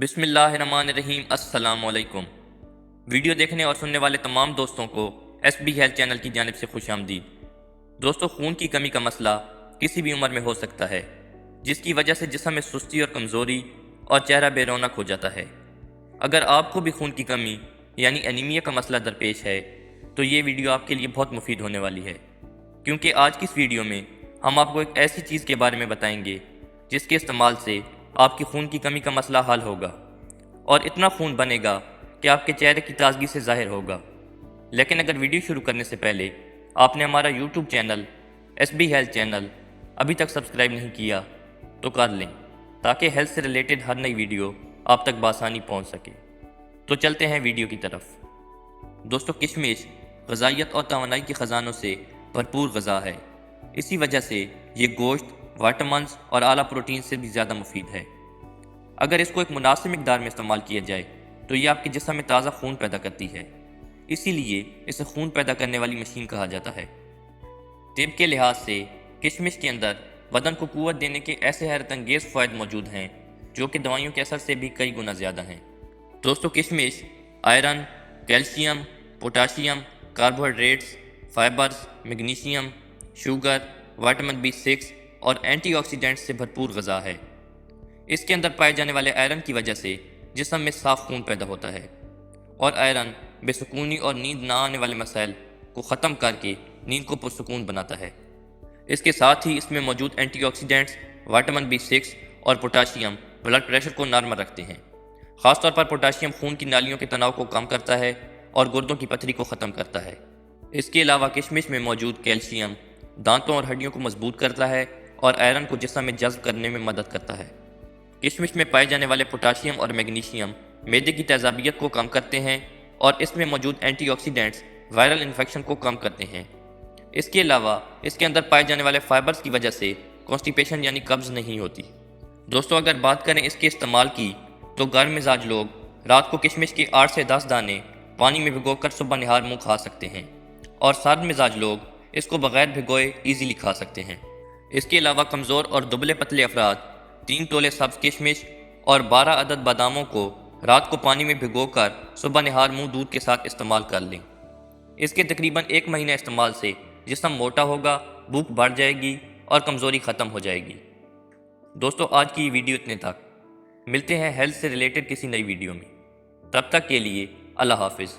بسم اللہ الرحمن الرحیم۔ السلام علیکم۔ ویڈیو دیکھنے اور سننے والے تمام دوستوں کو ایس بی ہیلتھ چینل کی جانب سے خوش آمدید۔ دوستو، خون کی کمی کا مسئلہ کسی بھی عمر میں ہو سکتا ہے، جس کی وجہ سے جسم میں سستی اور کمزوری اور چہرہ بے رونق ہو جاتا ہے۔ اگر آپ کو بھی خون کی کمی یعنی انیمیا کا مسئلہ درپیش ہے تو یہ ویڈیو آپ کے لیے بہت مفید ہونے والی ہے، کیونکہ آج کی اس ویڈیو میں ہم آپ کو ایک ایسی چیز کے بارے میں بتائیں گے جس کے استعمال سے آپ کی خون کی کمی کا مسئلہ حل ہوگا اور اتنا خون بنے گا کہ آپ کے چہرے کی تازگی سے ظاہر ہوگا۔ لیکن اگر ویڈیو شروع کرنے سے پہلے آپ نے ہمارا YouTube channel S B health channel ابھی تک سبسکرائب نہیں کیا تو کر لیں، تاکہ ہیلتھ سے ریلیٹڈ ہر نئی ویڈیو آپ تک بآسانی پہنچ سکے۔ تو چلتے ہیں ویڈیو کی طرف۔ دوستو، کشمش غذائیت اور توانائی کے خزانوں سے بھرپور غذا ہے۔ اسی وجہ سے یہ گوشت، وائٹامنز اور اعلیٰ پروٹین سے بھی زیادہ مفید ہے۔ اگر اس کو ایک مناسب مقدار میں استعمال کیا جائے تو یہ آپ کے جسم میں تازہ خون پیدا کرتی ہے، اسی لیے اسے خون پیدا کرنے والی مشین کہا جاتا ہے۔ طب کے لحاظ سے کشمش کے اندر بدن کو قوت دینے کے ایسے حیرت انگیز فوائد موجود ہیں جو کہ دوائیوں کے اثر سے بھی کئی گنا زیادہ ہیں۔ دوستو، کشمش iron, calcium, potassium, carbohydrates, fibres, magnesium, sugar, vitamin B6 اور اینٹی آکسیڈنٹس سے بھرپور غذا ہے۔ اس کے اندر پائے جانے والے آئرن کی وجہ سے جسم میں صاف خون پیدا ہوتا ہے، اور آئرن بے سکونی اور نیند نہ آنے والے مسائل کو ختم کر کے نیند کو پرسکون بناتا ہے۔ اس کے ساتھ ہی اس میں موجود اینٹی آکسیڈنٹس، وائٹامن B6 اور پوٹاشیم بلڈ پریشر کو نارمل رکھتے ہیں۔ خاص طور پر پوٹاشیم خون کی نالیوں کے تناؤ کو کم کرتا ہے اور گردوں کی پتھری کو ختم کرتا ہے۔ اس کے علاوہ کشمش میں موجود کیلشیم دانتوں اور ہڈیوں کو مضبوط کرتا ہے اور آئرن کو جسم میں جذب کرنے میں مدد کرتا ہے۔ کشمش میں پائے جانے والے پوٹاشیم اور میگنیشیم معدے کی تیزابیت کو کم کرتے ہیں اور اس میں موجود اینٹی آکسیڈنٹس وائرل انفیکشن کو کم کرتے ہیں۔ اس کے علاوہ اس کے اندر پائے جانے والے فائبرز کی وجہ سے کانسٹیپیشن یعنی قبض نہیں ہوتی۔ دوستو، اگر بات کریں اس کے استعمال کی تو گرم مزاج لوگ رات کو کشمش کے 8 سے 10 دانے پانی میں بھگو کر صبح نہار منہ کھا سکتے ہیں، اور سرد مزاج لوگ اس کو بغیر بھگوئے ایزیلی کھا سکتے ہیں۔ اس کے علاوہ کمزور اور دبلے پتلے افراد 3 تولے سبز کشمش اور 12 عدد باداموں کو رات کو پانی میں بھگو کر صبح نہار منہ دودھ کے ساتھ استعمال کر لیں۔ اس کے تقریباً 1 مہینہ استعمال سے جسم موٹا ہوگا، بھوک بڑھ جائے گی اور کمزوری ختم ہو جائے گی۔ دوستو، آج کی یہ ویڈیو اتنے تک۔ ملتے ہیں ہیلتھ سے ریلیٹڈ کسی نئی ویڈیو میں۔ تب تک کے لیے اللہ حافظ۔